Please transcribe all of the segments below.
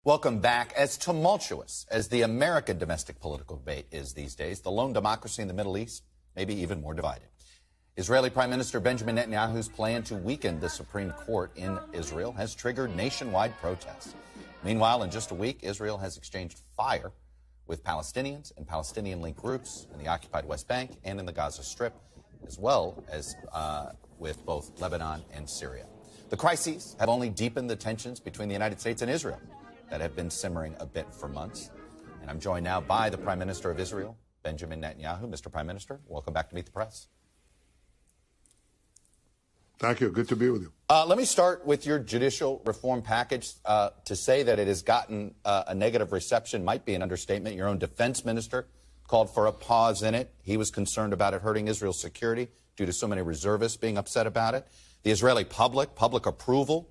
Welcome back. As tumultuous as the American domestic political debate is these days, the lone democracy in the Middle East may be even more divided. Israeli Prime Minister Benjamin Netanyahu's plan to weaken the Supreme Court in Israel has triggered nationwide protests. Meanwhile, in just a week, Israel has exchanged fire with Palestinians and Palestinian-linked groups in the occupied West Bank and in the Gaza Strip, as well as with both Lebanon and Syria. The crises have only deepened the tensions between the United States and Israel that have been simmering a bit for months. And I'm joined now by the Prime Minister of Israel, Benjamin Netanyahu. Mr. Prime Minister, welcome back to Meet the Press. Thank you. Good to be with you. Let me start with your judicial reform package. To say that it has gotten a negative reception might be an understatement. Your own defense minister called for a pause in it. He was concerned about it hurting Israel's security due to so many reservists being upset about it. The Israeli public approval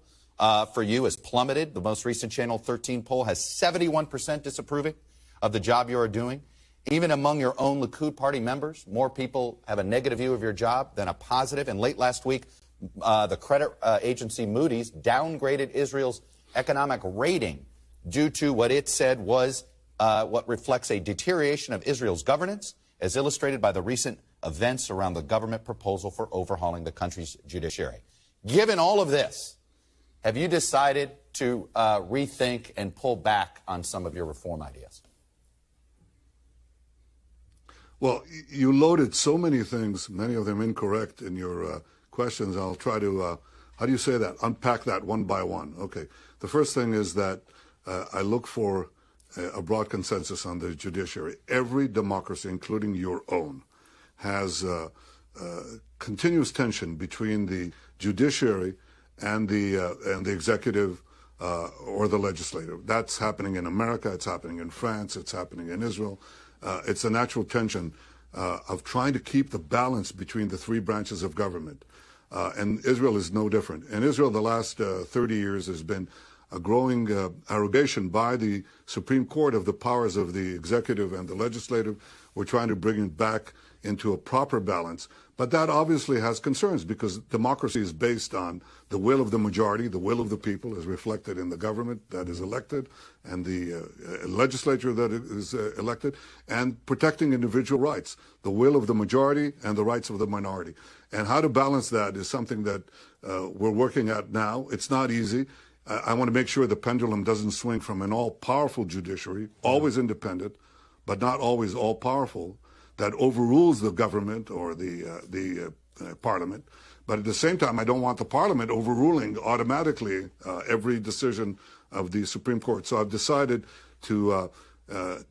for you has plummeted. The most recent Channel 13 poll has 71% disapproving of the job you are doing. Even among your own Likud party members, more people have a negative view of your job than a positive. And late last week, the credit agency Moody's downgraded Israel's economic rating due to what it said was what reflects a deterioration of Israel's governance, as illustrated by the recent events around the government proposal for overhauling the country's judiciary. Given all of this, have you decided to rethink and pull back on some of your reform ideas? Well, you loaded so many things, many of them incorrect, in your questions. I'll try to, how do you say that? Unpack that one by one. Okay. The first thing is that I look for a broad consensus on the judiciary. Every democracy, including your own, has continuous tension between the judiciary and the executive or the legislative. That's happening in America. It's happening in France. It's happening in Israel. It's a natural tension of trying to keep the balance between the three branches of government. And Israel is no different. In Israel, the last 30 years has been a growing arrogation by the Supreme Court of the powers of the executive and the legislative. We're trying to bring it back into a proper balance. But that obviously has concerns because democracy is based on the will of the majority, the will of the people is reflected in the government that is elected and the legislature that is elected, and protecting individual rights, the will of the majority and the rights of the minority. And how to balance that is something that we're working at now. It's not easy. I want to make sure the pendulum doesn't swing from an all-powerful judiciary, always independent, but not always all-powerful, that overrules the government or the parliament. But at the same time, I don't want the parliament overruling automatically every decision of the Supreme Court. So I've decided to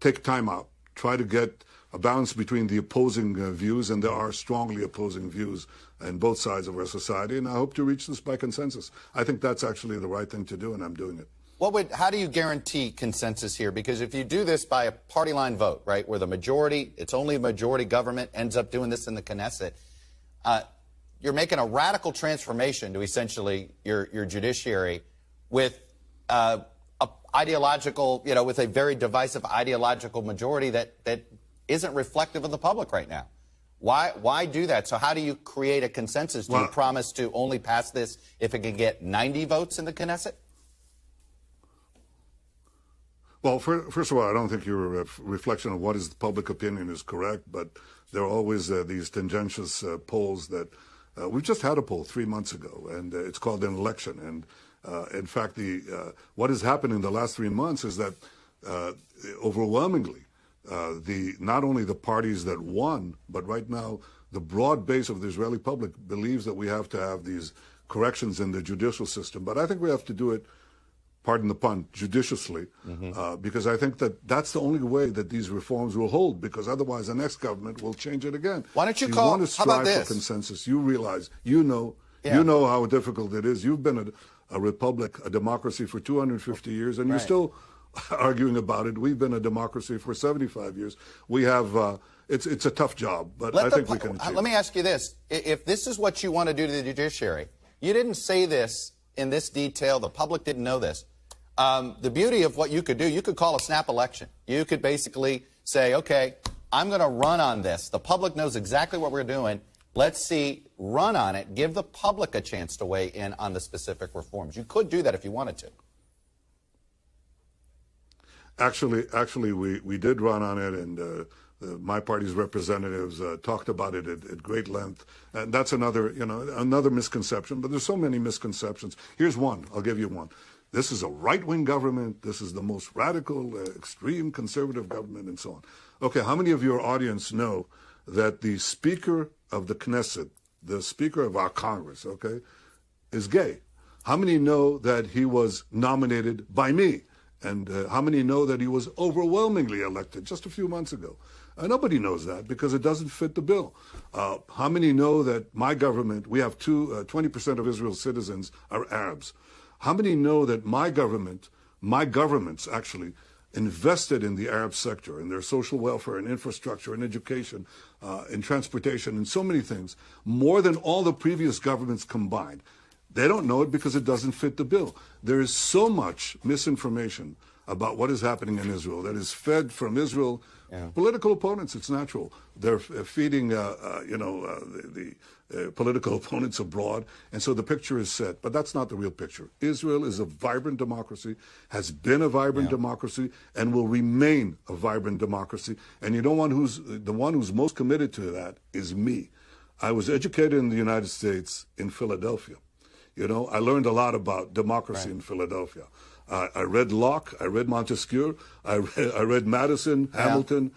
take time out, try to get a balance between the opposing views, and there are strongly opposing views in both sides of our society, and I hope to reach this by consensus. I think that's actually the right thing to do, and I'm doing it. How do you guarantee consensus here? Because if you do this by a party line vote, right, where the majority, it's only a majority government ends up doing this in the Knesset, you're making a radical transformation to essentially your judiciary with a ideological, with a very divisive ideological majority that isn't reflective of the public right now. Why do that? So how do you create a consensus? Do you promise to only pass this if it can get 90 votes in the Knesset? Well, first of all, I don't think your reflection of what is the public opinion is correct, but there are always these tendentious polls that we've just had a poll 3 months ago, and it's called an election. And in fact, what has happened in the last 3 months is that overwhelmingly, not only the parties that won, but right now the broad base of the Israeli public believes that we have to have these corrections in the judicial system. But I think we have to do it, pardon the pun, judiciously, because I think that that's the only way that these reforms will hold, because otherwise the next government will change it again. Why don't you call, want to strive for consensus. You realize, you know how difficult it is. You've been a republic, a democracy for 250 years, and you're still arguing about it. We've been a democracy for 75 years. We have, it's a tough job, but I think we can achieve it. Let me ask you this. If this is what you want to do to the judiciary, you didn't say this in this detail, the public didn't know this. The beauty of what you could do, you could call a snap election. You could basically say, okay, I'm going to run on this. The public knows exactly what we're doing. Let's see, run on it. Give the public a chance to weigh in on the specific reforms. You could do that if you wanted to. Actually, we did run on it, and my party's representatives talked about it at great length. And that's another misconception. But there's so many misconceptions. Here's one. I'll give you one. This is a right-wing government. This is the most radical, extreme conservative government, and so on. Okay, how many of your audience know that the Speaker of the Knesset, the Speaker of our Congress, okay, is gay? How many know that he was nominated by me? And how many know that he was overwhelmingly elected just a few months ago? Nobody knows that because it doesn't fit the bill. How many know that my government, we have 20% of Israel's citizens are Arabs. How many know that my governments actually invested in the Arab sector, in their social welfare and infrastructure and education, in transportation and so many things, more than all the previous governments combined? They don't know it because it doesn't fit the bill. There is so much misinformation about what is happening in Israel that is fed from Israel. Yeah. Political opponents, it's natural. They're feeding, the political opponents abroad, and so the picture is set. But that's not the real picture. Israel is a vibrant democracy, has been a vibrant democracy, and will remain a vibrant democracy. And the one who's most committed to that is me. I was educated in the United States in Philadelphia. I learned a lot about democracy in Philadelphia. I read Locke, I read Montesquieu, I read Madison, Hamilton,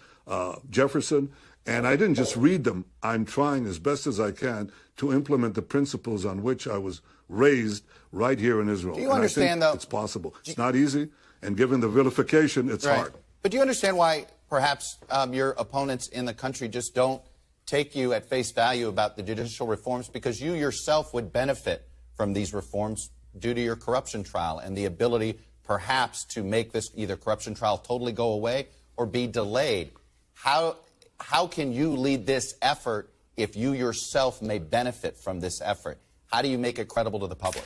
Jefferson, and I didn't just read them. I'm trying as best as I can to implement the principles on which I was raised right here in Israel. Do you understand, though? It's possible. It's not easy, and given the vilification, it's hard. But do you understand why perhaps your opponents in the country just don't take you at face value about the judicial reforms? Because you yourself would benefit from these reforms due to your corruption trial and the ability perhaps to make this either corruption trial totally go away or be delayed. How can you lead this effort if you yourself may benefit from this effort? How do you make it credible to the public?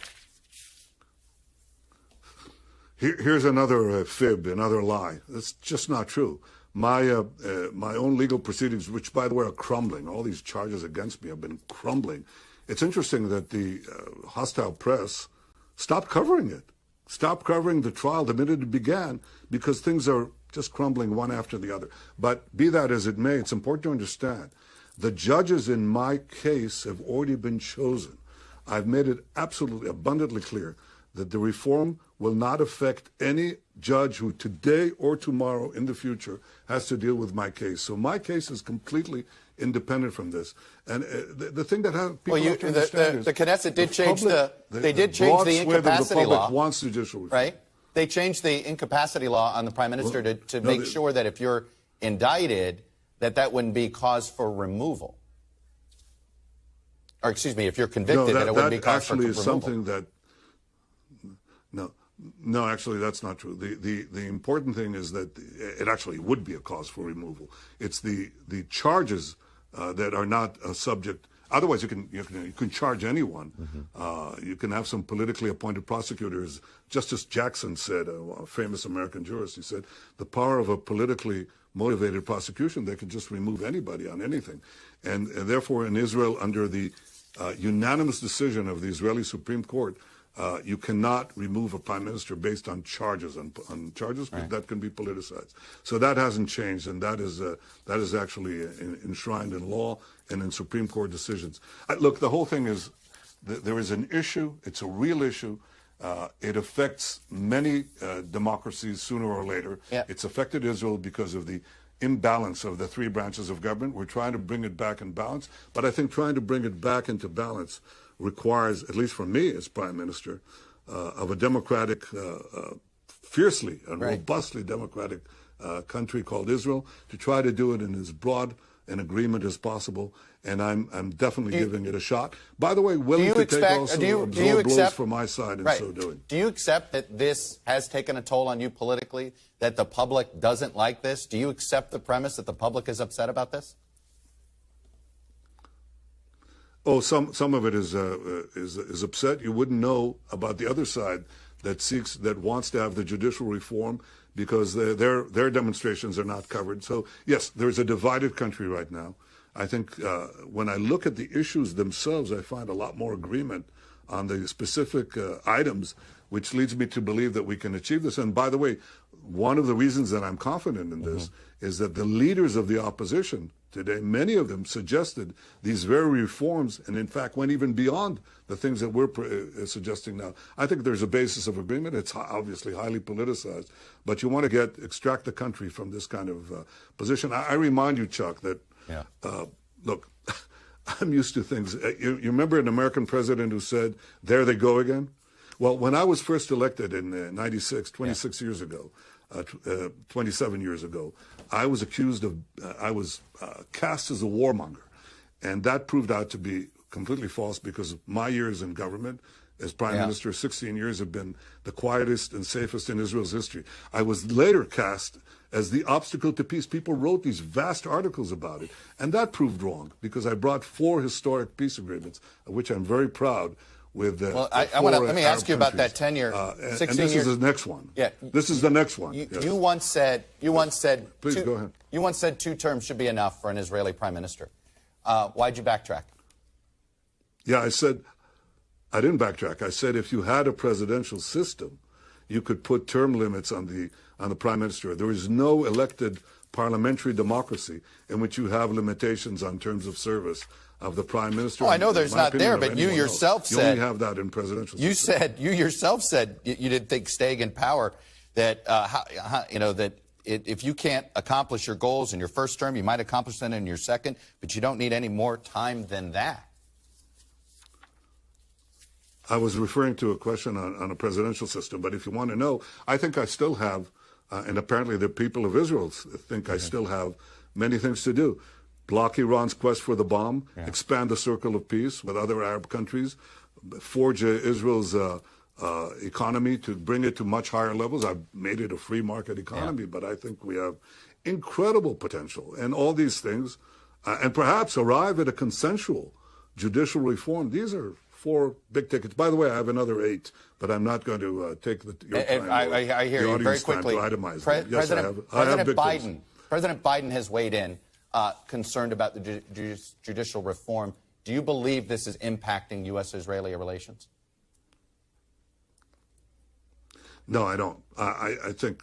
Here's another fib, another lie. That's just not true. My own legal proceedings, which, by the way, are crumbling. All these charges against me have been crumbling. It's interesting that the hostile press stopped covering it, stopped covering the trial the minute it began, because things are just crumbling one after the other. But be that as it may, it's important to understand the judges in my case have already been chosen. I've made it absolutely abundantly clear that the reform will not affect any judge who today or tomorrow in the future has to deal with my case. So my case is completely independent from this. And the thing that people have to understand is the Knesset did change the incapacity law. Wants judicial reform. Right? They changed the incapacity law on the Prime Minister to make sure that if you're indicted, that wouldn't be cause for removal. Or excuse me, if you're convicted, that it wouldn't be cause for removal. That actually is something that No, actually, that's not true. The important thing is that it actually would be a cause for removal. It's the charges that are not subject. Otherwise, you can charge anyone. Mm-hmm. You can have some politically appointed prosecutors. Justice Jackson said, a famous American jurist, he said, the power of a politically motivated prosecution, they can just remove anybody on anything. And therefore, in Israel, under the unanimous decision of the Israeli Supreme Court, you cannot remove a prime minister based on charges, right, that can be politicized. So that hasn't changed, and that is actually enshrined in law and in Supreme Court decisions. Look, the whole thing is there is an issue. It's a real issue. It affects many democracies sooner or later. Yeah. It's affected Israel because of the imbalance of the three branches of government. We're trying to bring it back in balance, but I think trying to bring it back into balance requires, at least for me as Prime Minister, of a democratic, fiercely and robustly democratic country called Israel, to try to do it in as broad an agreement as possible, and I'm definitely giving it a shot. By the way, willing to take also absorb blows from my side in so doing. Do you accept that this has taken a toll on you politically, that the public doesn't like this? Do you accept the premise that the public is upset about this? Oh, some of it is upset. You wouldn't know about the other side that wants to have the judicial reform, because their demonstrations are not covered. So yes, there's a divided country right now. I think when I look at the issues themselves, I find a lot more agreement on the specific items, which leads me to believe that we can achieve this. And by the way, one of the reasons that I'm confident in this is that the leaders of the opposition today, many of them suggested these very reforms and in fact went even beyond the things that we're suggesting now. I think there's a basis of agreement. It's obviously highly politicized, but you want to extract the country from this kind of position. I remind you, Chuck, that, look, I'm used to things. You remember an American president who said, there they go again? Well, when I was first elected in 96, 26 years ago, 27 years ago, I was accused of, I was cast as a warmonger. And that proved out to be completely false because my years in government as Prime Minister, 16 years, have been the quietest and safest in Israel's history. I was later cast as the obstacle to peace. People wrote these vast articles about it. And that proved wrong because I brought 4 historic peace agreements, of which I'm very proud. With well, let me ask you about that tenure. 16 and this years. Is the next one. Yeah, this is the next one. You once said. Please go ahead. You once said 2 terms should be enough for an Israeli prime minister. Why'd you backtrack? Yeah, I said. I didn't backtrack. I said if you had a presidential system, you could put term limits on the prime minister. There is no elected parliamentary democracy in which you have limitations on terms of service of the prime minister. Oh, I know there's not there, but you yourself said... You only have that in presidential system. You yourself said you didn't think staying in power, that, if you can't accomplish your goals in your first term, you might accomplish them in your second, but you don't need any more time than that. I was referring to a question on a presidential system, but if you want to know, I think I still have, and apparently the people of Israel think I still have many things to do. Block Iran's quest for the bomb, expand the circle of peace with other Arab countries, forge Israel's economy to bring it to much higher levels. I've made it a free market economy, but I think we have incredible potential. And all these things, and perhaps arrive at a consensual judicial reform. These are 4 big tickets. By the way, I have another 8, but I'm not going to take your time. I hear you very quickly. President Biden has weighed in, concerned about the judicial reform. Do you believe this is impacting U.S.-Israeli relations? No, I don't. I think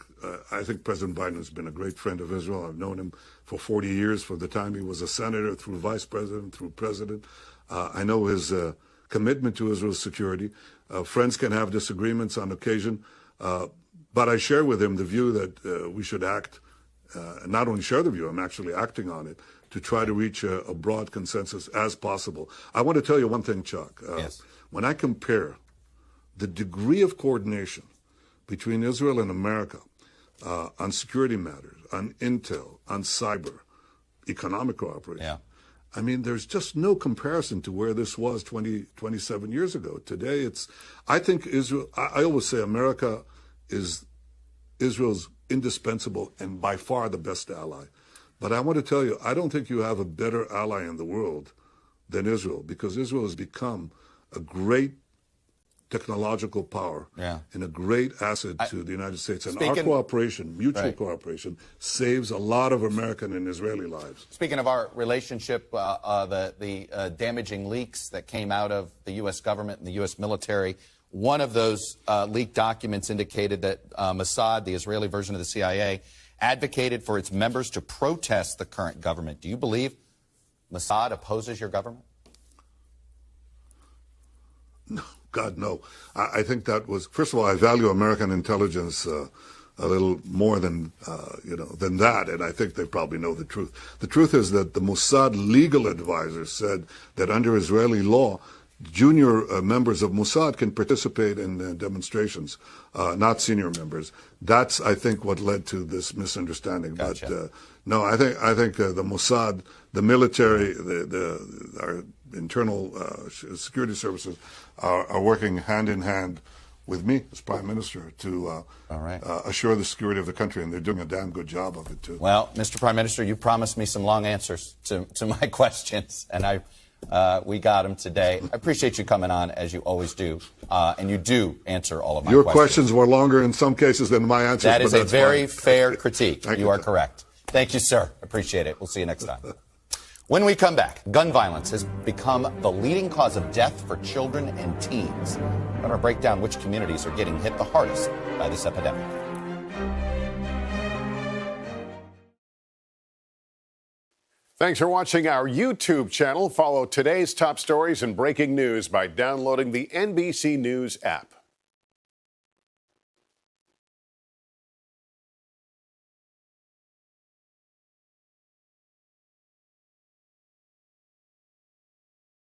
President Biden has been a great friend of Israel. I've known him for 40 years, from the time he was a senator, through vice president, through president. I know his commitment to Israel's security. Friends can have disagreements on occasion, but I share with him the view that we should act, not only share the view, I'm actually acting on it, to try to reach a broad consensus as possible. I want to tell you one thing, Chuck. When I compare the degree of coordination between Israel and America on security matters, on intel, on cyber, economic cooperation, I mean, there's just no comparison to where this was 27 years ago. Today, I think Israel, I always say America is Israel's indispensable and by far the best ally. But I want to tell you, I don't think you have a better ally in the world than Israel, because Israel has become a great technological power and a great asset to the United States. And our cooperation, mutual cooperation, saves a lot of American and Israeli lives. Speaking of our relationship, the damaging leaks that came out of the U.S. government and the U.S. military, one of those leaked documents indicated that Mossad, the Israeli version of the CIA, advocated for its members to protest the current government. Do you believe Mossad opposes your government? No. God, no. I think that was, first of all, I value American intelligence a little more than that, and I think they probably know the truth. The truth is that the Mossad legal advisor said that under Israeli law, junior members of Mossad can participate in demonstrations, not senior members. That's, I think, what led to this misunderstanding. Gotcha. But no, I think the Mossad, the military, our internal security services are working hand in hand with me as Prime Minister to assure the security of the country, and they're doing a damn good job of it, too. Well, Mr. Prime Minister, you promised me some long answers to my questions, and we got them today. I appreciate you coming on, as you always do, and you do answer all of my questions. Your questions were longer in some cases than my answers. That is a very fair critique. You are correct. Thank you, sir. Appreciate it. We'll see you next time. When we come back, gun violence has become the leading cause of death for children and teens. We're going to break down which communities are getting hit the hardest by this epidemic. Thanks for watching our YouTube channel. Follow today's top stories and breaking news by downloading the NBC News app.